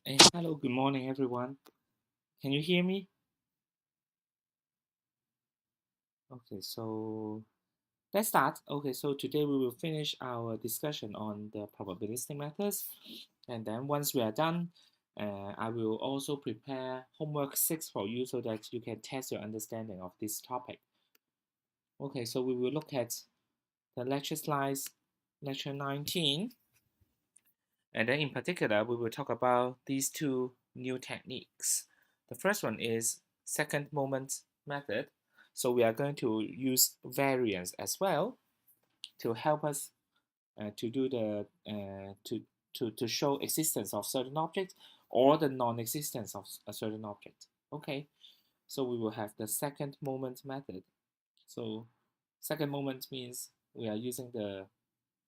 Hello, good morning, everyone. Can you hear me? Okay, so let's start. Okay, so today we will finish our discussion on the probabilistic methods. And then once we are done, I will also prepare homework 6 for you so that you can test your understanding of this topic. Okay, so we will look at the lecture slides, lecture 19. And then in particular, we will talk about these two new techniques. The first one is second moment method. So we are going to use variance as well to help us to do the to show existence of certain object or the non-existence of a certain object. Okay, so we will have the second moment method. So second moment means we are using the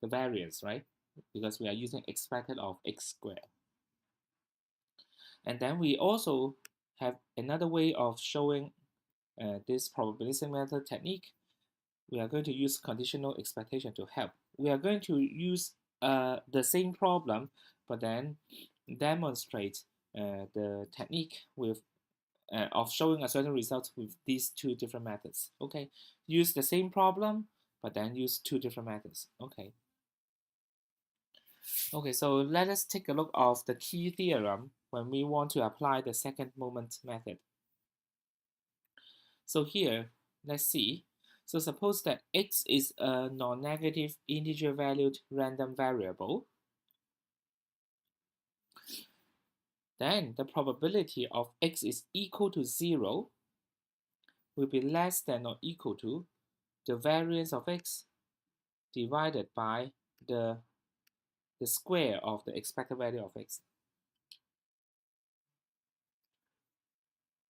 variance, right? Because we are using expected of x squared. And then we also have another way of showing this probabilistic method technique. We are going to use conditional expectation to help. We are going to use the same problem, but then demonstrate the technique with of showing a certain result with these two different methods. Okay, use the same problem, but then use two different methods. Okay. Okay, so let us take a look of the key theorem when we want to apply the second moment method. So here, let's see. So suppose that x is a non-negative integer valued random variable. Then the probability of x is equal to 0 will be less than or equal to the variance of x divided by the square of the expected value of x.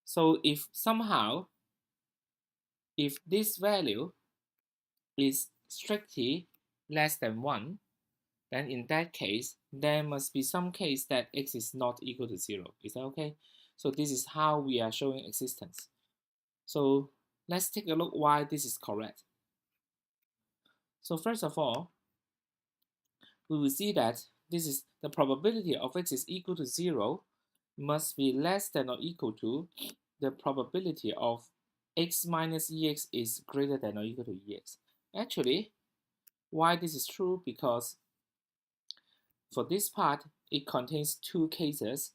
So if somehow, if this value is strictly less than 1, then in that case, there must be some case that x is not equal to 0. Is that okay? So this is how we are showing existence. So let's take a look why this is correct. So first of all, we will see that this is the probability of x is equal to 0 must be less than or equal to the probability of x minus ex is greater than or equal to ex. Actually, why this is true? Because for this part, it contains two cases.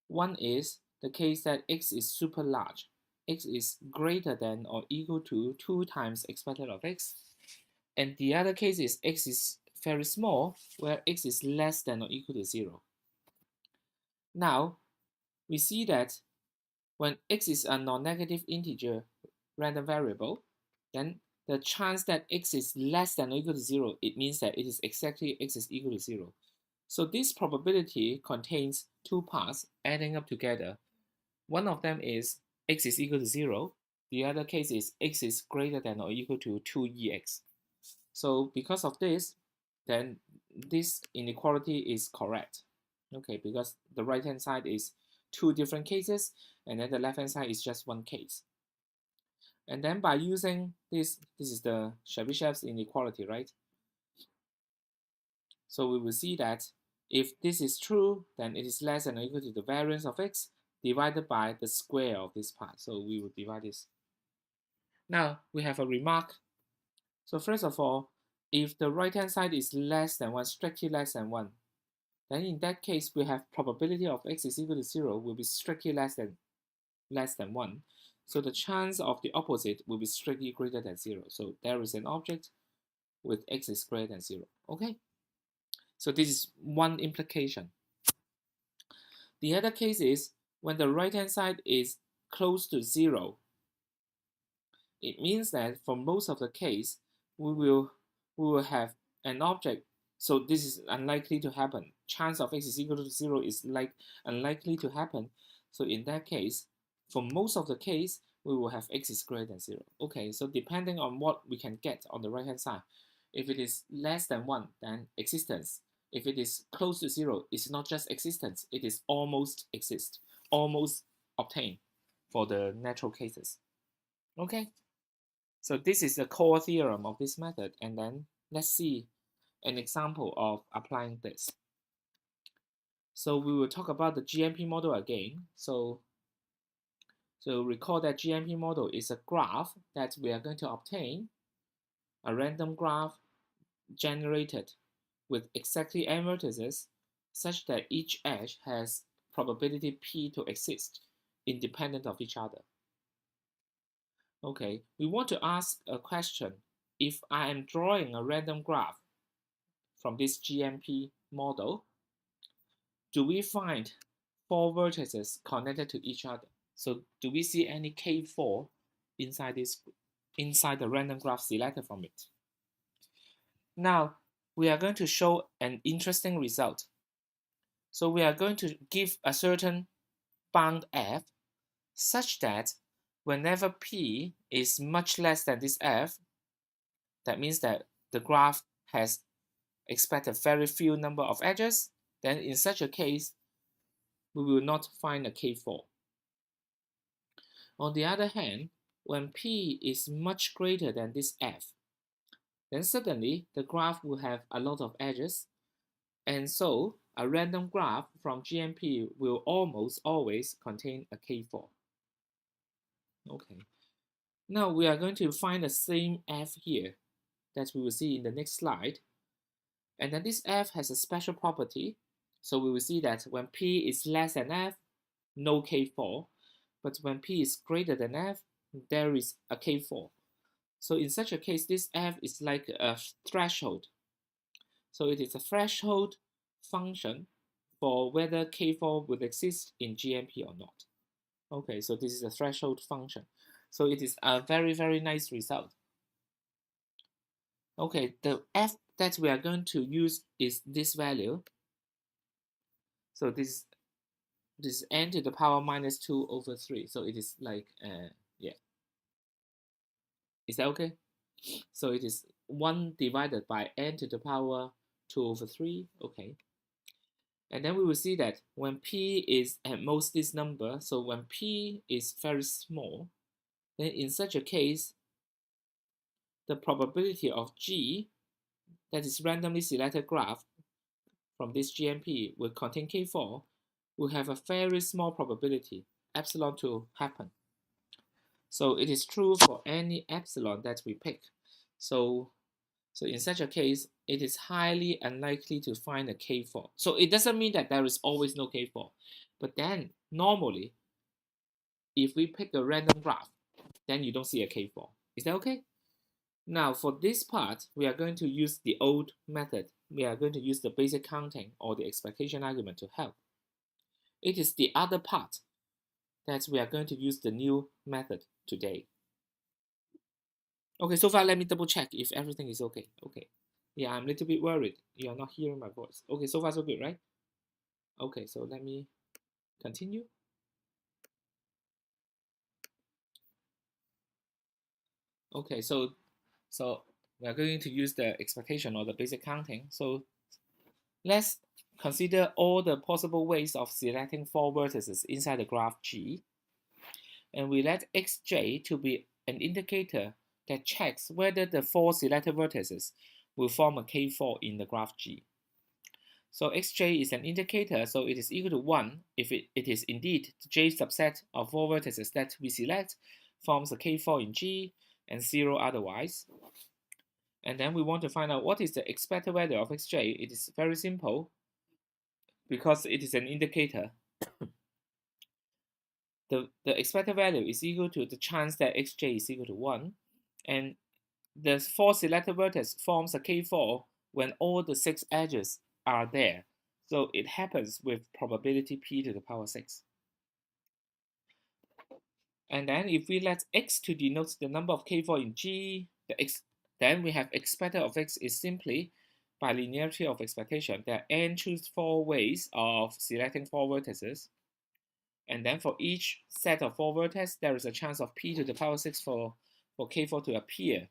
One is the case that x is super large. X is greater than or equal to 2 times expected of x. And the other case is x is very small, where x is less than or equal to 0. Now, we see that when x is a non-negative integer random variable, then the chance that x is less than or equal to 0, it means that it is exactly x is equal to 0. So this probability contains two parts adding up together. One of them is x is equal to 0. The other case is x is greater than or equal to 2ex. So because of this, then this inequality is correct. Okay, because the right-hand side is two different cases, and then the left-hand side is just one case. And then by using this is the Chebyshev's inequality, right? So we will see that if this is true, then it is less than or equal to the variance of x divided by the square of this part. So we will divide this. Now we have a remark. So first of all, if the right-hand side is less than 1, strictly less than 1, then in that case we have probability of x is equal to 0 will be strictly less than 1. So the chance of the opposite will be strictly greater than 0. So there is an object with x is greater than 0. Okay? So this is one implication. The other case is when the right-hand side is close to 0. It means that for most of the case, we will have an object. So this is unlikely to happen. Chance of x is equal to 0 is unlikely to happen. So in that case, for most of the case, we will have x is greater than 0. Okay, so depending on what we can get on the right hand side, if it is less than 1, then existence. If it is close to 0, it's not just existence, it is almost exist, almost obtained for the natural cases. Okay. So this is the core theorem of this method, and then let's see an example of applying this. So we will talk about the GMP model again. So recall that GMP model is a graph that we are going to obtain, a random graph generated with exactly n vertices such that each edge has probability p to exist independent of each other. Okay, we want to ask a question. If I am drawing a random graph from this GMP model, do we find 4 vertices connected to each other? So do we see any K4 inside the random graph selected from it? Now we are going to show an interesting result. So we are going to give a certain bound f such that whenever p is much less than this f, that means that the graph has expected very few number of edges, then in such a case, we will not find a K4. On the other hand, when P is much greater than this F, then suddenly the graph will have a lot of edges, and so a random graph from GMP will almost always contain a K4. Okay. Now we are going to find the same F here that we will see in the next slide. And then this F has a special property. So we will see that when P is less than F, no K4. But when P is greater than F, there is a K4. So in such a case, this F is like a threshold. So it is a threshold function for whether K4 will exist in GMP or not. Okay, so this is a threshold function. So it is a very, very nice result. Okay, the F that we are going to use is this value. So this is n to the power minus 2 over 3. So it is like, yeah. Is that okay? So it is 1 divided by n to the power 2 over 3. Okay. And then we will see that when p is at most this number, so when p is very small, then in such a case, the probability of G, that is randomly selected graph from this GMP will contain K4, will have a very small probability, epsilon, to happen. So it is true for any epsilon that we pick. So in such a case, it is highly unlikely to find a K4. So it doesn't mean that there is always no K4. But then normally, if we pick a random graph, then you don't see a K4. Is that okay? Now for this part, we are going to use the old method. We are going to use the basic counting or the expectation argument to help. It is the other part that we are going to use the new method today. Okay, so far let me double check if everything is okay. Okay. Yeah, I'm a little bit worried. You are not hearing my voice. Okay, so far so good, right? Okay, so let me continue. Okay, so we are going to use the expectation or the basic counting. So let's consider all the possible ways of selecting 4 vertices inside the graph G. And we let xj to be an indicator that checks whether the 4 selected vertices will form a K4 in the graph G. So xj is an indicator, so it is equal to 1 if it is indeed the j subset of 4 vertices that we select forms a K4 in G and 0 otherwise. And then we want to find out what is the expected value of xj. It is very simple because it is an indicator. The expected value is equal to the chance that xj is equal to 1, and the 4 selected vertex forms a K4 when all the 6 edges are there. So it happens with probability p to the power 6. And then if we let x to denote the number of K4 in G, then we have expected of x is simply by linearity of expectation. There are n choose 4 ways of selecting 4 vertices. And then for each set of 4 vertices, there is a chance of p to the power 6 for K4 to appear.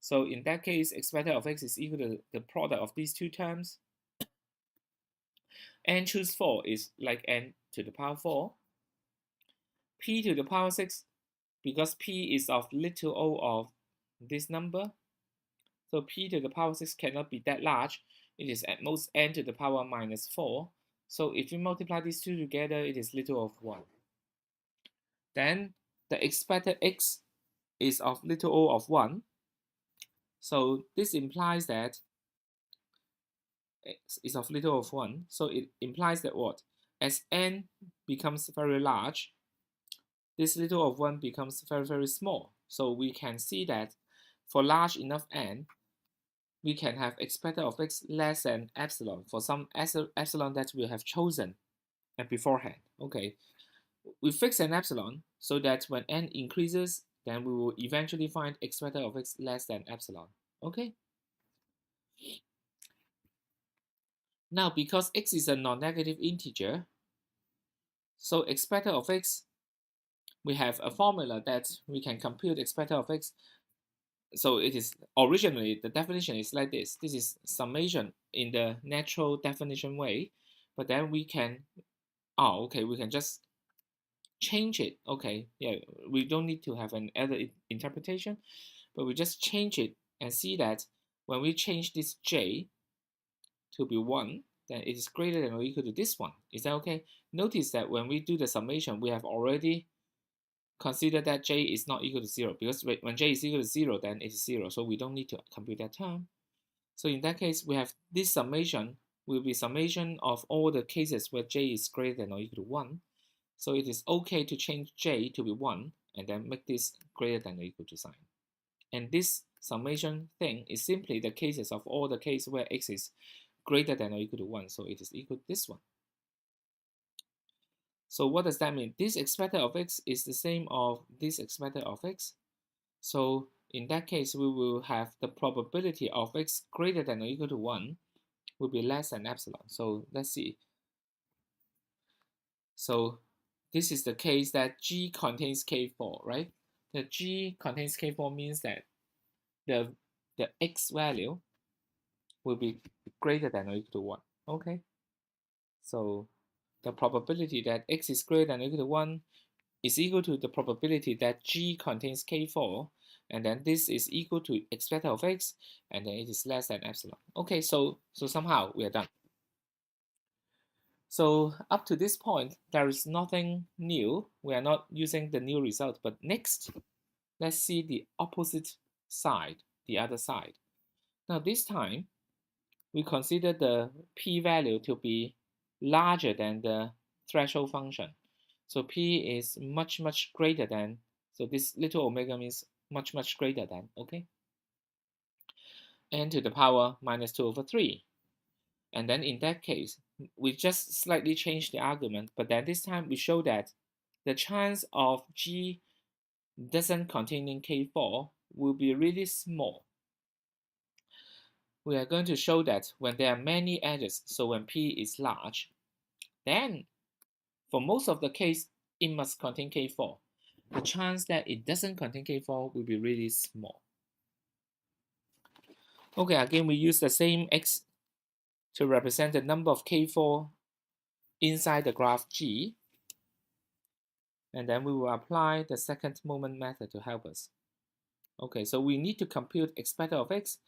So in that case, expected of x is equal to the product of these two terms. N choose 4 is like n to the power 4. P to the power 6, because p is of little o of this number, so p to the power 6 cannot be that large. It is at most n to the power minus 4. So if you multiply these two together, it is little of 1. Then the expected x is of little o of 1. So this implies that x is of little of 1. So it implies that what? As n becomes very large, this little of 1 becomes very, very small. So we can see that for large enough n, we can have expected of x less than epsilon for some epsilon that we have chosen beforehand. Okay, we fix an epsilon so that when n increases, then we will eventually find expected of x less than epsilon. Okay. Now, because x is a non-negative integer, so expected of x, we have a formula that we can compute expected of x. So it is originally, the definition is like this. This is summation in the natural definition way, but then we can, we can just change it. Okay, yeah, we don't need to have an other interpretation, but we just change it and see that when we change this j to be 1, then it is greater than or equal to this one. Is that okay? Notice that when we do the summation, we have already considered that j is not equal to 0, because when j is equal to 0, then it is 0, so we don't need to compute that term. So in that case, we have this summation will be summation of all the cases where j is greater than or equal to 1. So it is okay to change j to be 1 and then make this greater than or equal to sign. And this summation thing is simply the cases of all the cases where x is greater than or equal to 1. So it is equal to this one. So what does that mean? This expected of x is the same of this expected of x. So in that case, we will have the probability of x greater than or equal to 1 will be less than epsilon. So let's see. So this is the case that G contains K4, right? The G contains K4 means that the X value will be greater than or equal to 1. Okay. So the probability that X is greater than or equal to 1 is equal to the probability that G contains K4, and then this is equal to expected of X, and then it is less than epsilon. Okay, so somehow we are done. So up to this point, there is nothing new. We are not using the new result, but next, let's see the opposite side, the other side. Now this time, we consider the p-value to be larger than the threshold function. So p is much, much greater than, so this little omega means much, much greater than, okay? N to the power minus 2 over 3. And then in that case, we just slightly change the argument, but then this time we show that the chance of G doesn't containing K4 will be really small. We are going to show that when there are many edges, so when P is large, then for most of the case, it must contain K4. The chance that it doesn't contain K4 will be really small. Okay, again, we use the same X to represent the number of K4 inside the graph G. And then we will apply the second moment method to help us. Okay, so we need to compute expected of X,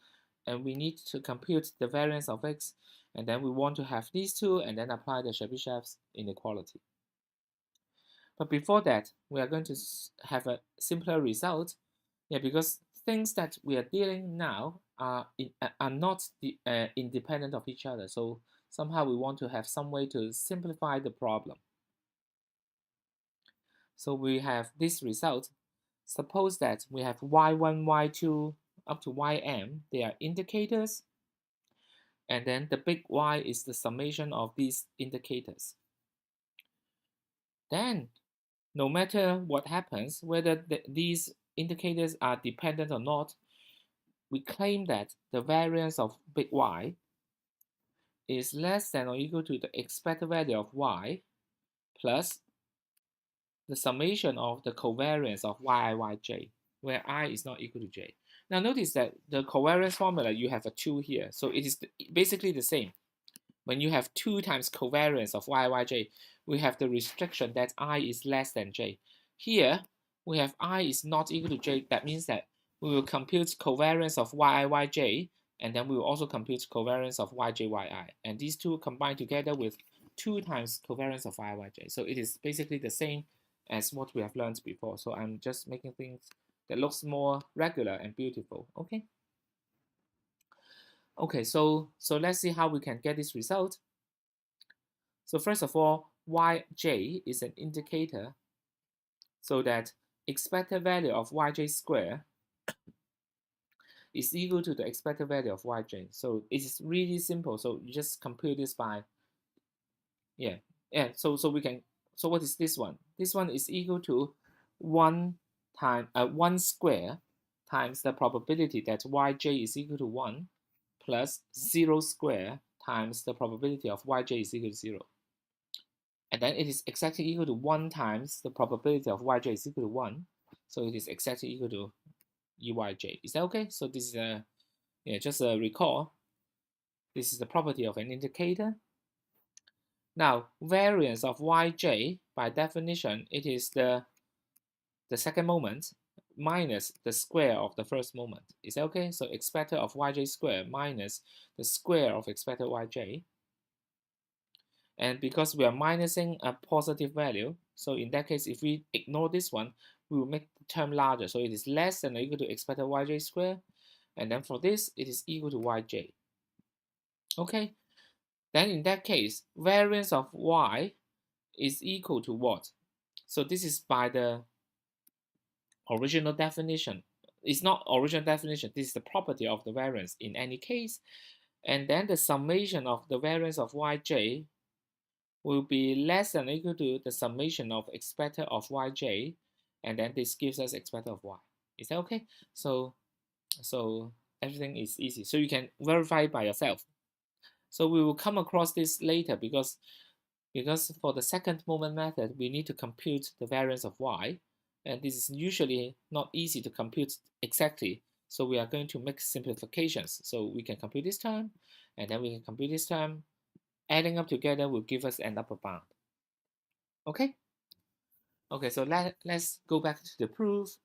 and we need to compute the variance of X, and then we want to have these two, and then apply the Chebyshev's inequality. But before that, we are going to have a simpler result, because things that we are dealing now are not independent of each other. So somehow we want to have some way to simplify the problem. So we have this result. Suppose that we have y1, y2 up to ym, they are indicators, and then the big Y is the summation of these indicators. Then, no matter what happens, whether these indicators are dependent or not, we claim that the variance of big Y is less than or equal to the expected value of Y plus the summation of the covariance of yij, where I is not equal to j. Now notice that the covariance formula, you have a 2 here, so it is basically the same. When you have 2 times covariance of yij, we have the restriction that I is less than j. Here, we have I is not equal to j. That means that we will compute covariance of yij, and then we will also compute covariance of yjyi. And these two combined together with 2 times covariance of I, y, j. So it is basically the same as what we have learned before. So I'm just making things that looks more regular and beautiful. Okay. Okay, so let's see how we can get this result. So first of all, yj is an indicator, so that expected value of yj square is equal to the expected value of yj. So it's really simple. So you just compute this by, yeah. So we can, so what is this one? This one is equal to 1 square times the probability that yj is equal to 1 plus 0 square times the probability of yj is equal to 0. And then it is exactly equal to 1 times the probability of yj is equal to 1. So it is exactly equal to uyj. Is that okay? So this is a, just a recall. This is the property of an indicator. Now, variance of yj, by definition, it is the second moment minus the square of the first moment. Is that okay? So expected of yj square minus the square of expected yj. And because we are minusing a positive value, so in that case, if we ignore this one, we will make the term larger. So it is less than or equal to expected yj square. And then for this, it is equal to yj. Okay. Then in that case, variance of y is equal to what? So this is by the original definition. It's not original definition. This is the property of the variance in any case. And then the summation of the variance of yj will be less than or equal to the summation of expected of yj, and then this gives us expected of y. Is that okay? So everything is easy. So you can verify it by yourself. So we will come across this later because for the second moment method, we need to compute the variance of y, and this is usually not easy to compute exactly. So we are going to make simplifications. So we can compute this term, and then we can compute this term. Adding up together will give us an upper bound. Okay? Okay, so let's go back to the proof.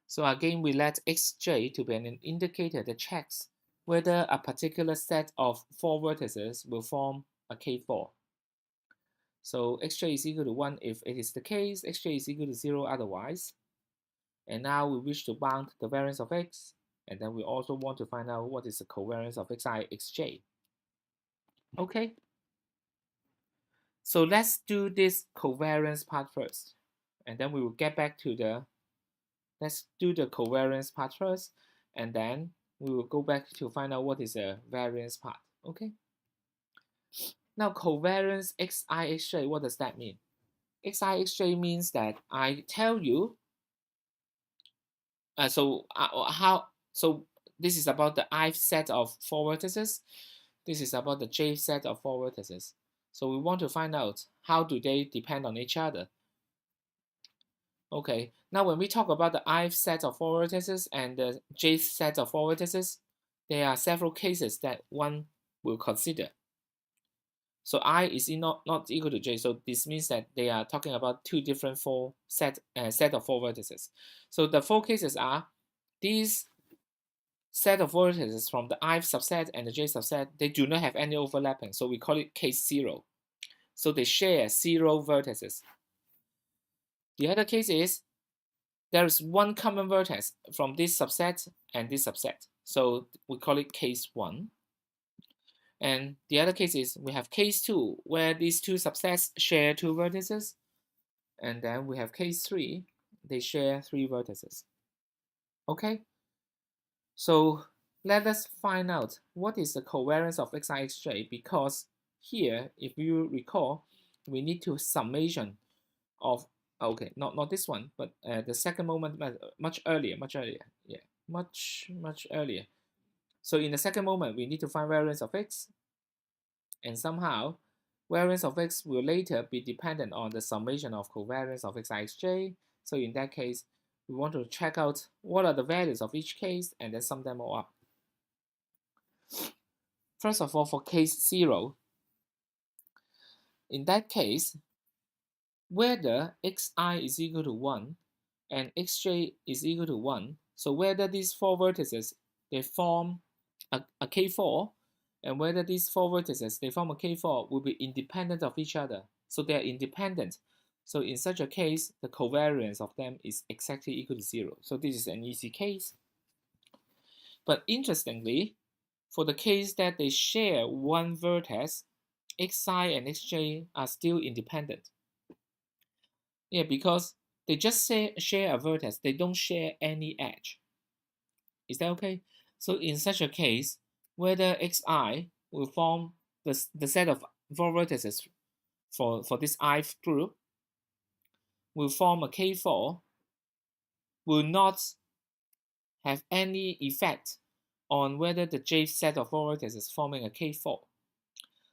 So again, we let xj to be an indicator that checks whether a particular set of 4 vertices will form a K4. So xj is equal to 1 if it is the case, xj is equal to 0 otherwise. And now we wish to bound the variance of x, and then we also want to find out what is the covariance of xi, xj. Okay, so let's do this covariance part first, and then we will get back to the, let's do the covariance part first, and then we will go back to find out what is the variance part. Okay, now covariance xi, xj, what does that mean? Xi, xj means that I tell you, so this is about the ith set of 4 vertices. This is about the jth set of 4 vertices. So we want to find out how do they depend on each other. Okay, now when we talk about the ith set of 4 vertices and the jth set of 4 vertices, there are several cases that one will consider. So I is not equal to j, so this means that they are talking about two different set of 4 vertices. So the 4 cases are these set of vertices from the ith subset and the j subset, they do not have any overlapping, so we call it case 0. So they share 0 vertices. The other case is there is one common vertex from this subset and this subset, so we call it case 1. And the other case is we have case 2, where these two subsets share 2 vertices, and then we have case 3, they share 3 vertices. Okay, so let us find out what is the covariance of xi, xj, because here, if you recall, we need to summation of, okay, not this one, but the second moment much earlier, yeah, much earlier. So in the second moment, we need to find variance of x, and somehow variance of x will later be dependent on the summation of covariance of xi, xj. So in that case, we want to check out what are the values of each case and then sum them all up. First of all, for case 0, in that case, whether xi is equal to 1 and xj is equal to 1, so whether these 4 vertices, they form a K4, and whether these four vertices they form a K4 will be independent of each other. So they are independent. So in such a case, the covariance of them is exactly equal to 0. So this is an easy case. But interestingly, for the case that they share one vertex, xi and xj are still independent. Yeah, because they just share a vertex, they don't share any edge. Is that okay? So in such a case, whether xi will form the set of four vertices for this ith group will form a K4 will not have any effect on whether the jth set of four vertices is forming a K4.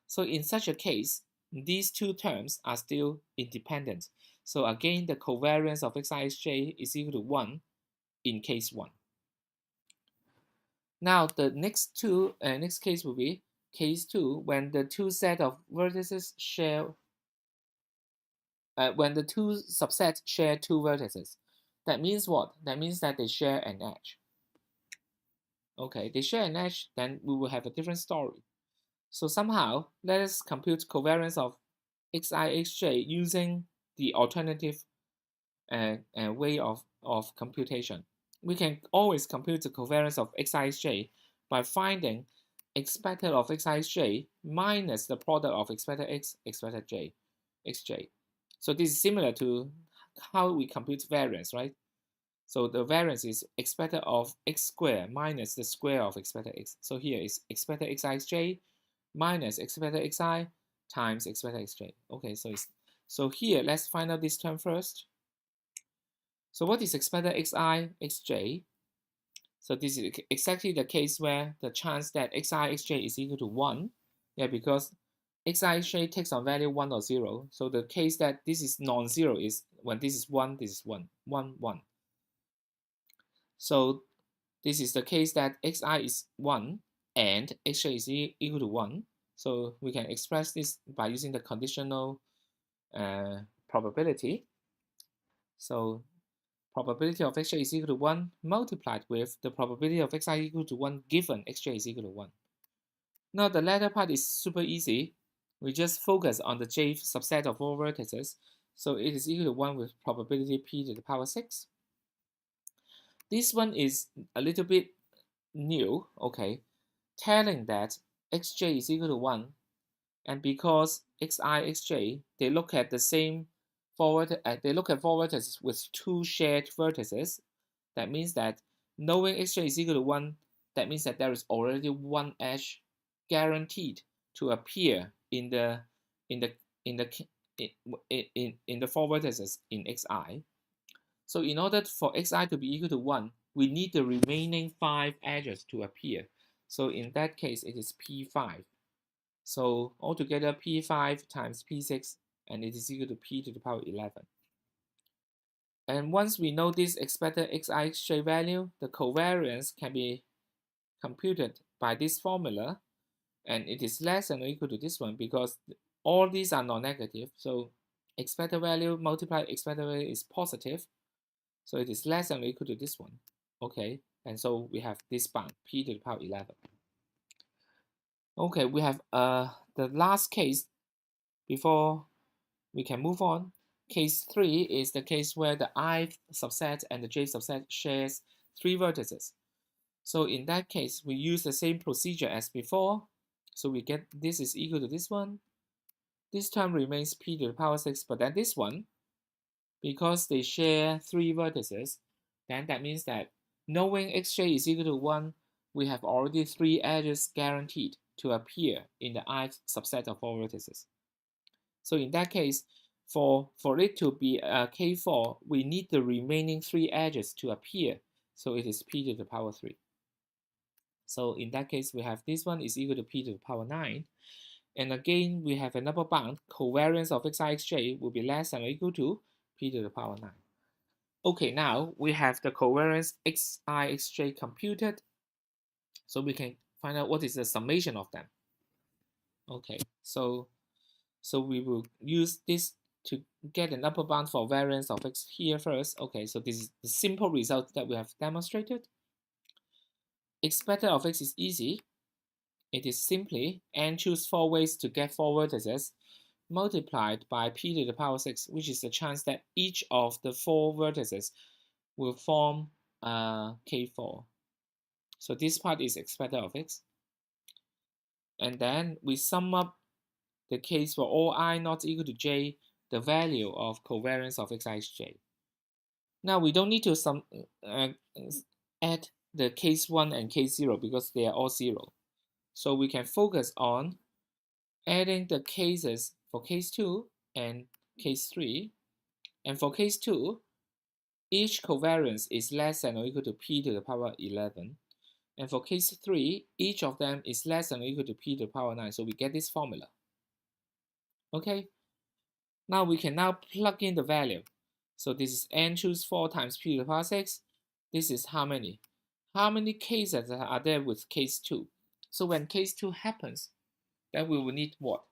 So in such a case, these two terms are still independent. So again, the covariance of xij is equal to 1 in case 1. Now the next case will be case 2 when the two set of vertices share when the two subsets share two vertices. That means what? That means that they share an edge. Okay, they share an edge, then we will have a different story. So somehow, let us compute covariance of xi, xj using the alternative way of computation. We can always compute the covariance of xi, xj by finding expected of xi, xj minus the product of expected x, expected j, xj. So this is similar to how we compute variance, right? So the variance is expected of x squared minus the square of expected x. So here is expected xi, xj minus expected xi times expected xj. Okay, so here let's find out this term first. So what is expected xi, xj? So this is exactly the case where the chance that xi, xj is equal to 1. Yeah, because xi, xj takes on value 1 or 0. So the case that this is non-zero is when this is 1, this is 1, 1, 1. So this is the case that xi is 1 and xj is equal to 1. So we can express this by using the conditional probability. So probability of xj is equal to 1 multiplied with the probability of xi equal to 1 given xj is equal to 1. Now the latter part is super easy. We just focus on the j subset of all vertices. So it is equal to 1 with probability p to the power 6. This one is a little bit new, okay, telling that xj is equal to 1, and because xi, xj, they look at the same they look at four vertices with two shared vertices. That means that knowing xj is equal to 1, that means that there is already one edge guaranteed to appear in the four vertices in xi. So in order for xi to be equal to 1, we need the remaining 5 edges to appear. So in that case, it is p5. So altogether, p5 times p6, and it is equal to p to the power 11. And once we know this expected xi, xj value, the covariance can be computed by this formula, and it is less than or equal to this one because all these are non-negative. So expected value multiplied expected value is positive. So it is less than or equal to this one. Okay, and so we have this bound, p to the power 11. Okay, we have the last case before we can move on. Case 3 is the case where the ith subset and the j subset shares 3 vertices. So in that case, we use the same procedure as before. So we get this is equal to this one. This term remains p to the power 6, but then this one, because they share 3 vertices, then that means that knowing xj is equal to 1, we have already 3 edges guaranteed to appear in the ith subset of 4 vertices. So in that case, for it to be a K4, we need the remaining 3 edges to appear. So it is p to the power 3. So in that case, we have this one is equal to p to the power 9. And again, we have another bound. Covariance of xi, xj will be less than or equal to p to the power 9. Okay, now we have the covariance xi, xj computed. So we can find out what is the summation of them. Okay, so we will use this to get an upper bound for variance of x here first. Okay, so this is the simple result that we have demonstrated. Expected of x is easy. it is simply n choose 4 ways to get 4 vertices multiplied by p to the power 6, which is the chance that each of the 4 vertices will form K4. So this part is expected of x. And then we sum up the case for all I not equal to j, the value of covariance of xij. Now we don't need to add the case 1 and case 0 because they are all 0. So we can focus on adding the cases for case 2 and case 3. And for case 2, each covariance is less than or equal to p to the power 11. And for case 3, each of them is less than or equal to p to the power 9. So we get this formula. Okay, now we can now plug in the value. So this is n choose 4 times p to the power 6. This is how many? How many cases are there with case 2? So when case 2 happens, then we will need what?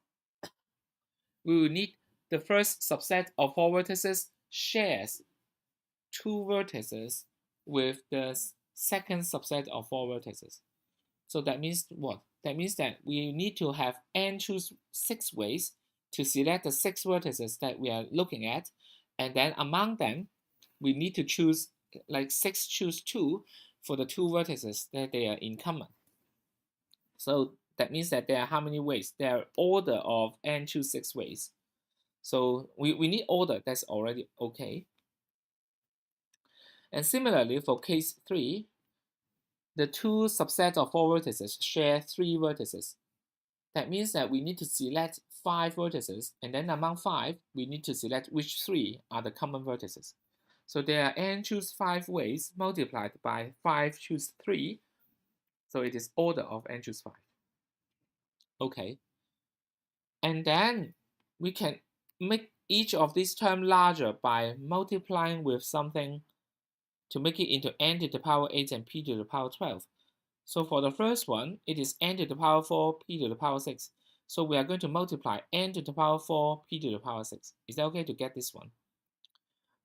We will need the first subset of 4 vertices shares 2 vertices with the second subset of 4 vertices. So that means what? That means that we need to have n choose 6 ways to select the 6 vertices that we are looking at, and then among them, we need to choose like 6 choose 2 for the 2 vertices that they are in common. So that means that there are how many ways? There are order of n choose 6 ways. So we need order, that's already okay. And similarly for case 3, the 2 subsets of 4 vertices share 3 vertices. That means that we need to select 5 vertices, and then among 5, we need to select which 3 are the common vertices. So there are n choose 5 ways multiplied by 5 choose 3. So it is order of n choose 5. Okay. And then we can make each of these terms larger by multiplying with something to make it into n to the power 8 and p to the power 12. So for the first one, it is n to the power 4, p to the power 6. So we are going to multiply n to the power 4, p to the power 6. Is that okay to get this one?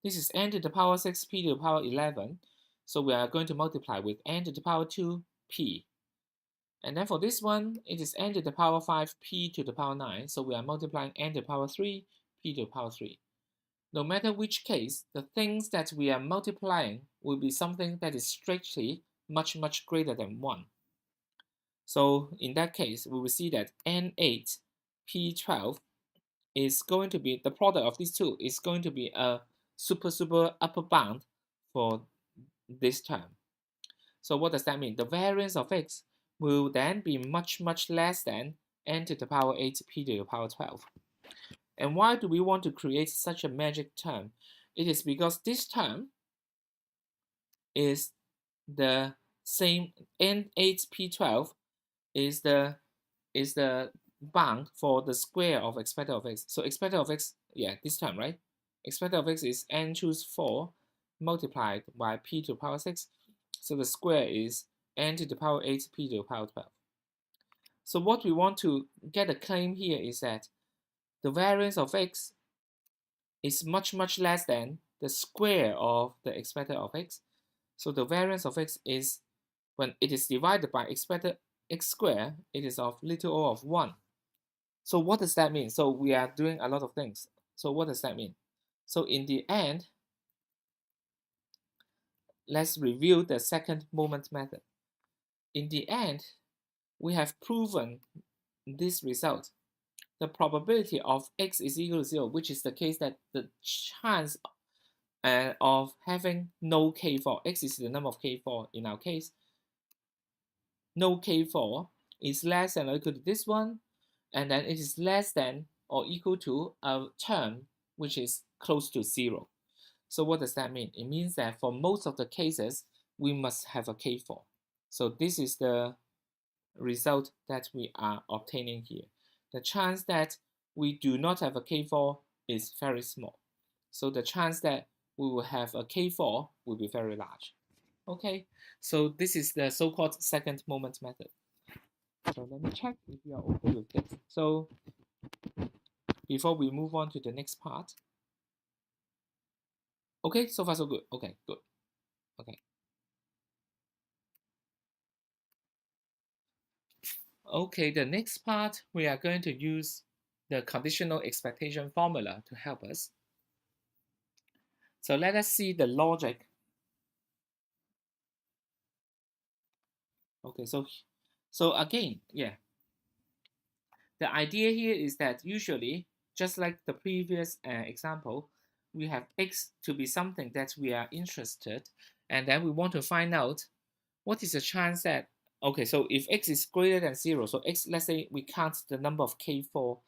This is n to the power 6, p to the power 11. So we are going to multiply with n to the power 2, p. And then for this one, it is n to the power 5, p to the power 9. So we are multiplying n to the power 3, p to the power 3. No matter which case, the things that we are multiplying will be something that is strictly much greater than 1. So in that case, we will see that n8, p12 is going to be, the product of these two is going to be a super upper bound for this term. So what does that mean? The variance of x will then be much less than n to the power 8 p to the power 12. And why do we want to create such a magic term? It is because this term is the same, n8 p12 is the bound for the square of expected of x. So expected of x, yeah, this time, right? Expected of x is n choose 4 multiplied by p to the power 6. So the square is n to the power 8 p to the power 12. So what we want to get a claim here is that the variance of x is much less than the square of the expected of x. So the variance of x is, when it is divided by expected x squared, it is of little o of 1. So what does that mean? So we are doing a lot of things. So what does that mean? So in the end, let's review the second moment method. In the end, we have proven this result. The probability of x is equal to 0, which is the case that the chance of having no k4, x is the number of k4 in our case, no k4 is less than or equal to this one, and then it is less than or equal to a term which is close to 0. So what does that mean? It means that for most of the cases, we must have a k4. So this is the result that we are obtaining here. The chance that we do not have a k4 is very small. So the chance that we will have a k4 will be very large. Okay, so this is the so-called second moment method. So let me check if you are okay with this. So before we move on to the next part. Okay, so far so good. Okay, good. Okay. Okay, the next part, we are going to use the conditional expectation formula to help us. So let us see the logic. Okay, so again, yeah, the idea here is that usually, just like the previous example, we have x to be something that we are interested, and then we want to find out what is the chance that, okay, so if x is greater than 0, so x, let's say we count the number of k4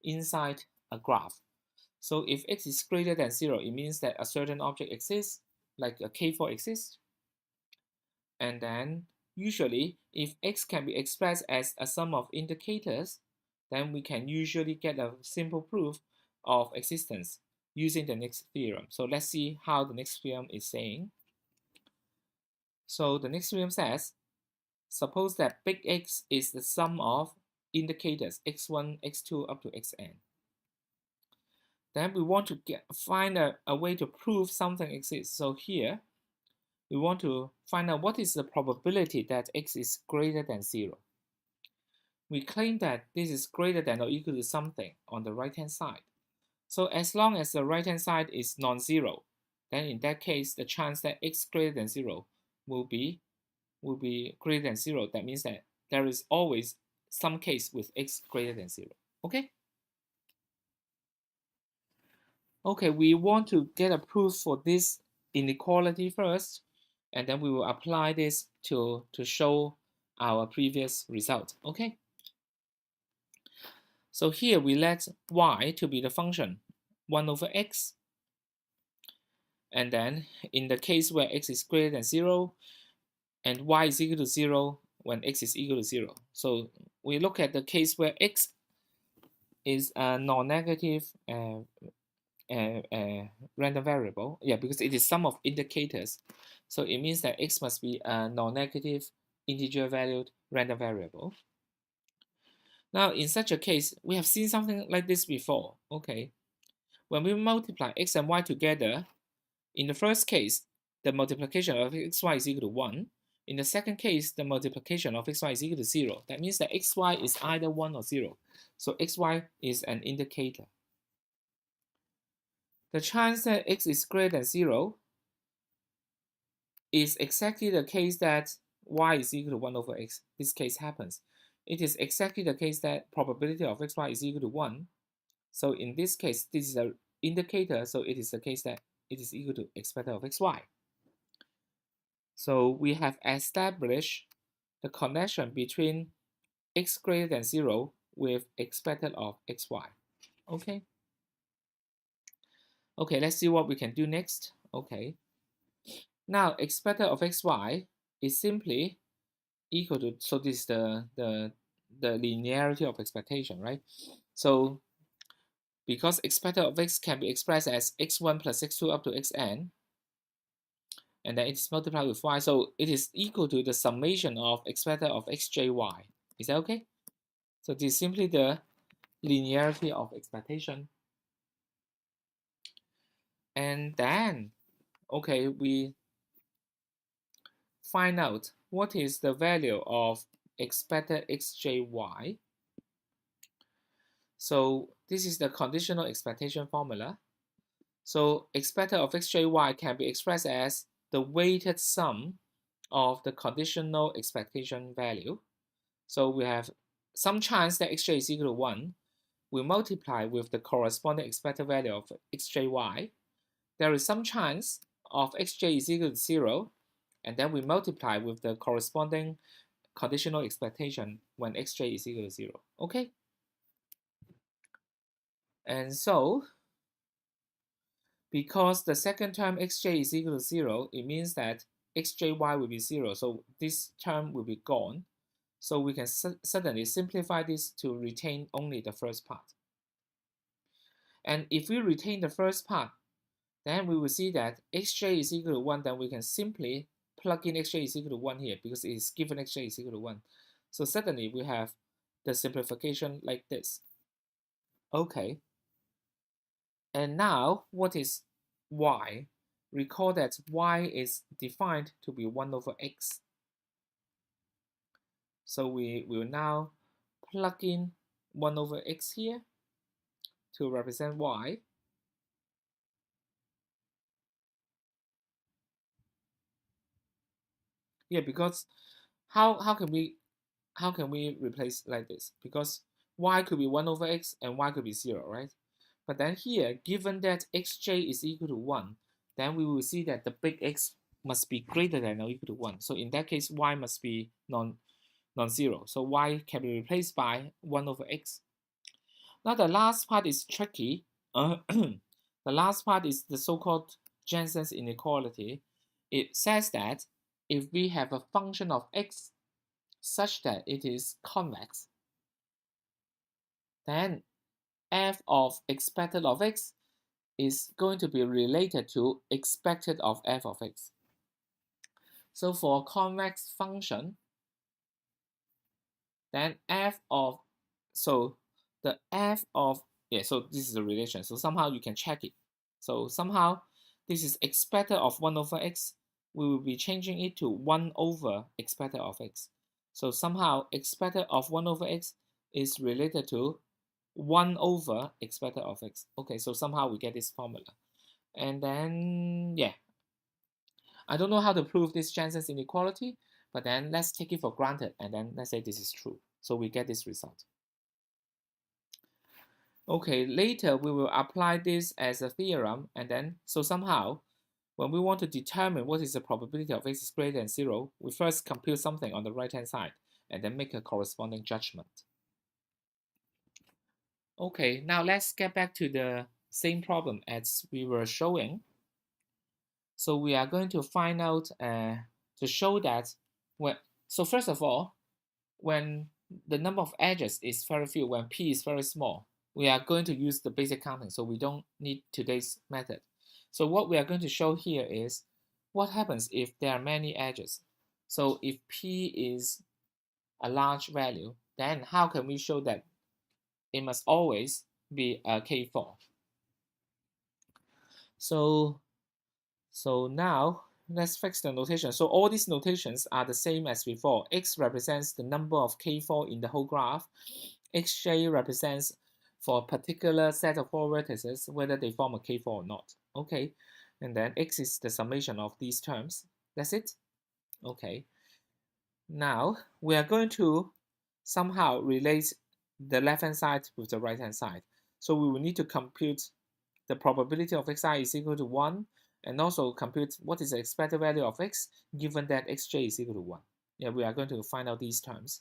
inside a graph. So if x is greater than 0, it means that a certain object exists, like a k4 exists. And then usually, if x can be expressed as a sum of indicators, then we can usually get a simple proof of existence using the next theorem. So let's see how the next theorem is saying. So the next theorem says, suppose that big X is the sum of indicators x1, x2 up to xn. Then we want to find a way to prove something exists. So here, we want to find out what is the probability that x is greater than 0. We claim that this is greater than or equal to something on the right-hand side. So as long as the right-hand side is non-zero, then in that case, the chance that x greater than 0 will be greater than 0. That means that there is always some case with x greater than 0. Okay? Okay, we want to get a proof for this inequality first, and then we will apply this to show our previous result. Okay? So here we let y to be the function 1 over x. And then in the case where x is greater than 0 and y is equal to 0 when x is equal to 0. So we look at the case where x is a non-negative random variable. Yeah, because it is sum of indicators. So it means that x must be a non-negative integer valued random variable. Now, in such a case, we have seen something like this before. Okay, when we multiply x and y together, in the first case, the multiplication of xy is equal to 1. In the second case, the multiplication of xy is equal to 0. That means that xy is either 1 or 0. So xy is an indicator. The chance that x is greater than 0 is exactly the case that y is equal to 1 over x. This case happens. It is exactly the case that probability of xy is equal to 1. So in this case, this is an indicator, so it is the case that it is equal to x beta of xy. So we have established the connection between x greater than 0 with expected of xy. Okay. Okay, let's see what we can do next. Okay. Now, expected of xy is simply equal to, so this is the linearity of expectation, right? So because expected of x can be expressed as x1 plus x2 up to xn, and then it's multiplied with y, so it is equal to the summation of expected of xjy. Is that okay? So this is simply the linearity of expectation. And then, okay, we find out what is the value of expected xjy. So this is the conditional expectation formula. So expected of xjy can be expressed as the weighted sum of the conditional expectation value. So we have some chance that xj is equal to 1. We multiply with the corresponding expected value of xjy. There is some chance of xj is equal to 0, and then we multiply with the corresponding conditional expectation when xj is equal to 0. Okay? And so, because the second term xj is equal to 0, it means that xjy will be 0. So this term will be gone. So we can suddenly simplify this to retain only the first part. And if we retain the first part, then we will see that xj is equal to 1, then we can simply plug in xj is equal to 1 here because it is given xj is equal to 1. So suddenly we have the simplification like this. Okay. And now what is y? Recall that y is defined to be 1 over x. So we will now plug in 1 over x here to represent y. Yeah, because how can we replace like this? Because y could be 1 over x and y could be 0, right? But then here, given that xj is equal to 1, then we will see that the big X must be greater than or equal to 1. So in that case, y must be non-zero. So y can be replaced by 1 over x. Now the last part is tricky. The last part is the so-called Jensen's inequality. It says that if we have a function of x such that it is convex, then f of expected of x is going to be related to expected of f of x. So for a convex function, then f of, so the f of, yeah, so this is a relation. So somehow you can check it. So somehow this is expected of 1 over x. We will be changing it to 1 over expected of x. So somehow expected of 1 over x is related to 1 over expected of x. Okay, so somehow we get this formula. And then, yeah, I don't know how to prove this Jensen's inequality, but then let's take it for granted and then let's say this is true. So we get this result. Okay, later we will apply this as a theorem, and then so somehow when we want to determine what is the probability of x is greater than 0, we first compute something on the right hand side and then make a corresponding judgment. Okay, now let's get back to the same problem as we were showing. So we are going to find out to show that so first of all, when the number of edges is very few, when p is very small, we are going to use the basic counting, so we don't need today's method. So what we are going to show here is what happens if there are many edges. So if p is a large value, then how can we show that it must always be a K4? So now let's fix the notation. So all these notations are the same as before. X represents the number of K4 in the whole graph. Xj represents for a particular set of 4 vertices, whether they form a K4 or not. Okay, and then X is the summation of these terms. That's it. Okay. Now we are going to somehow relate the left-hand side with the right-hand side. So we will need to compute the probability of xi is equal to 1 and also compute what is the expected value of x given that xj is equal to 1. Yeah, we are going to find out these terms.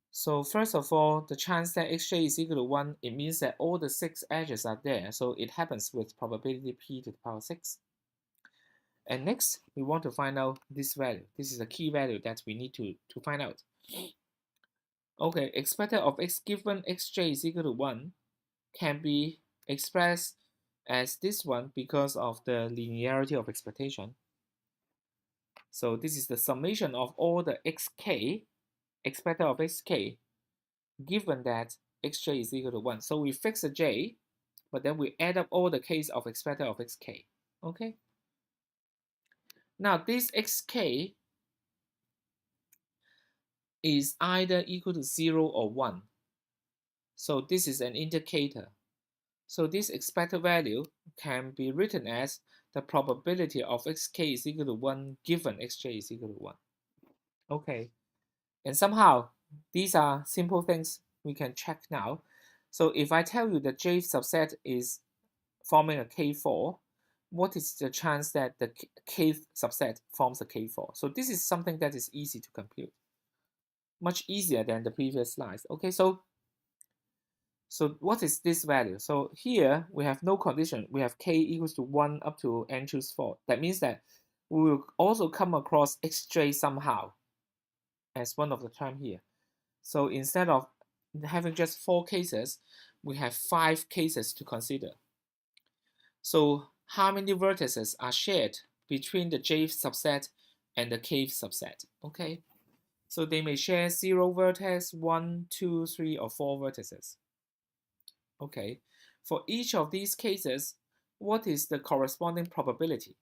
So first of all, the chance that xj is equal to 1, it means that all the 6 edges are there. So it happens with probability p to the power 6. And next, we want to find out this value. This is a key value that we need to find out. Okay, expected of x given xj is equal to 1 can be expressed as this one because of the linearity of expectation. So this is the summation of all the xk, expected of xk, given that xj is equal to 1. So we fix the j, but then we add up all the k's of expected of xk. Okay. Now this xk is either equal to 0 or 1. So this is an indicator. So this expected value can be written as the probability of xk is equal to 1 given xj is equal to 1. Okay, and somehow these are simple things we can check now. So if I tell you that j subset is forming a K4, what is the chance that the kth subset forms a K4? So this is something that is easy to compute. Much easier than the previous slides. Okay, so what is this value? So here we have no condition. We have k equals to 1 up to n choose 4. That means that we will also come across xj somehow as one of the term here. So instead of having just 4 cases, we have 5 cases to consider. So how many vertices are shared between the j subset and the k subset? Okay, so they may share 0 vertex, 1, 2, 3, or 4 vertices. Okay, for each of these cases, what is the corresponding probability?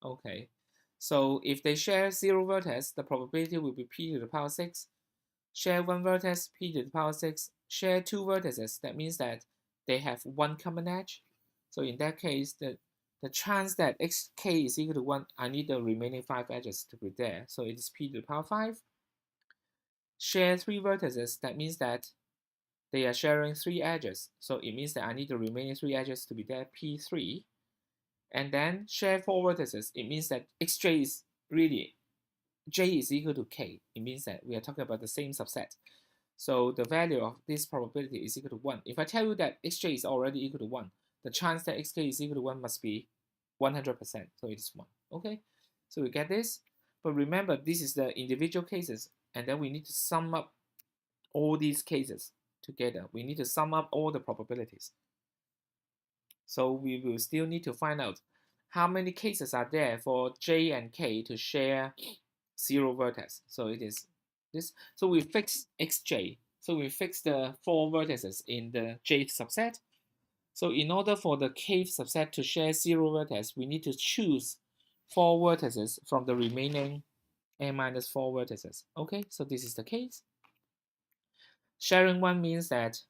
Okay, so if they share 0 vertex, the probability will be p to the power 6. share one vertex, p to the power 6, share two vertices, that means that they have one common edge. So in that case, the chance that xk is equal to 1, I need the remaining 5 edges to be there. So it is p to the power 5. Share three vertices, that means that they are sharing 3 edges. So it means that I need the remaining 3 edges to be there, p3. And then share 4 vertices, it means that xj is really, j is equal to k. It means that we are talking about the same subset. So the value of this probability is equal to 1. If I tell you that xj is already equal to 1, the chance that xk is equal to 1 must be 100%. So it is 1. Okay, so we get this. But remember, this is the individual cases, and then we need to sum up all these cases together. We need to sum up all the probabilities. So we will still need to find out how many cases are there for j and k to share 0 vertex. So it is this. So we fix xj. So we fix the 4 vertices in the j subset. So in order for the k subset to share 0 vertex, we need to choose 4 vertices from the remaining n minus 4 vertices. Okay, so this is the case. Sharing 1 means that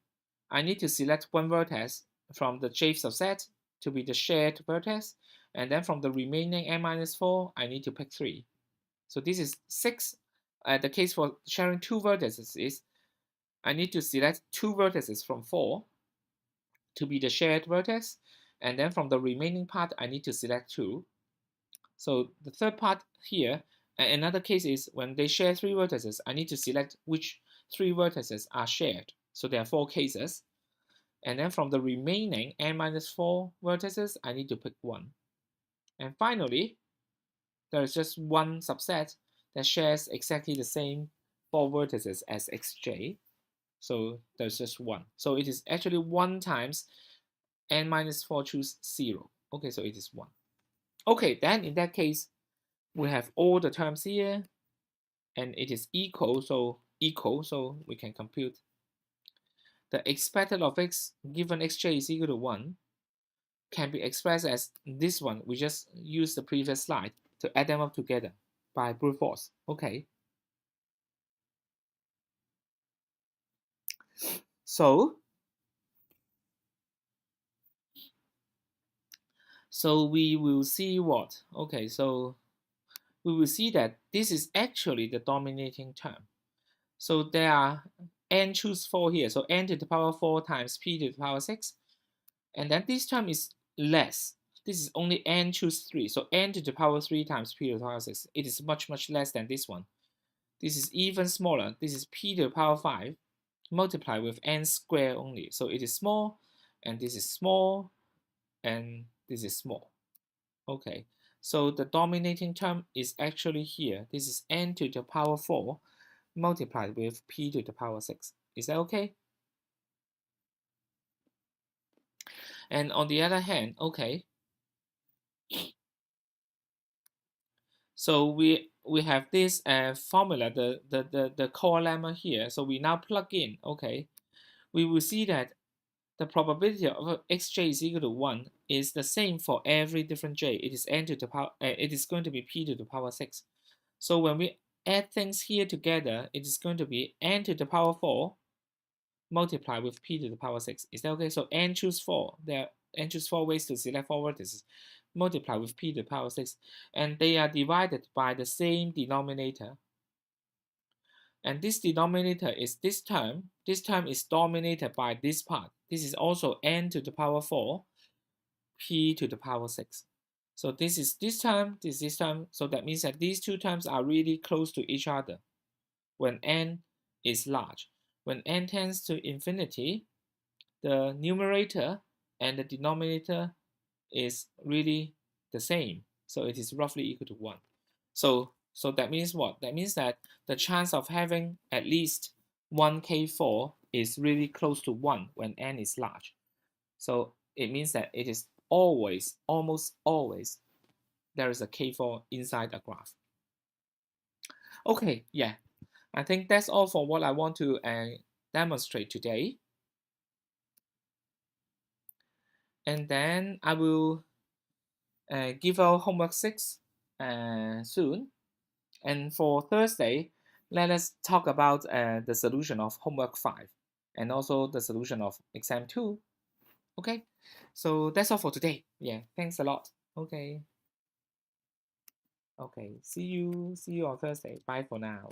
I need to select one vertex from the j subset to be the shared vertex, and then from the remaining n minus 4, I need to pick 3. So this is 6. The case for sharing 2 vertices is I need to select 2 vertices from 4 to be the shared vertex, and then from the remaining part, I need to select 2. So the third part here, another case is when they share 3 vertices, I need to select which 3 vertices are shared. So there are 4 cases. And then from the remaining n minus 4 vertices, I need to pick 1. And finally, there is just one subset that shares exactly the same 4 vertices as xj. So there's just 1. So it is actually 1 times n minus 4 choose 0. Okay, so it is 1. Okay, then in that case, we have all the terms here, and it is equal, so we can compute the expected of x given xj is equal to 1 can be expressed as this one. We just use the previous slide to add them up together by brute force. Okay. So we will see what? Okay, so we will see that this is actually the dominating term. So there are n choose 4 here. So n to the power 4 times p to the power 6. And then this term is less. This is only n choose 3. So n to the power 3 times p to the power 6. It is much, much less than this one. This is even smaller. This is p to the power 5 multiplied with n squared only. So it is small, and this is small, and this is small. Okay, so the dominating term is actually here. This is n to the power 4 multiplied with p to the power 6. Is that okay? And on the other hand, okay, so we have this formula, the core lemma here. So we now plug in, okay, we will see that the probability of xj is equal to 1 is the same for every different j. It is n to the power, it is going to be p to the power 6. So when we add things here together, it is going to be n to the power 4 multiplied with p to the power 6. Is that okay? So n choose 4. There are n choose 4 ways to select 4 vertices. Multiply with p to the power 6. And they are divided by the same denominator. And this denominator is this term. This term is dominated by this part. This is also n to the power 4, p to the power 6. So this is this term, this is this term. So that means that these two terms are really close to each other when n is large. When n tends to infinity, the numerator and the denominator is really the same. So it is roughly equal to 1. So that means what? That means that the chance of having at least one K4 is really close to 1 when n is large. So it means that it is always, almost always, there is a K4 inside a graph. Okay, yeah. I think that's all for what I want to demonstrate today. And then I will give out homework 6 soon. And for Thursday, let us talk about the solution of homework 5 and also the solution of exam 2. Okay, so that's all for today. Yeah, thanks a lot. Okay, see you on Thursday. Bye for now.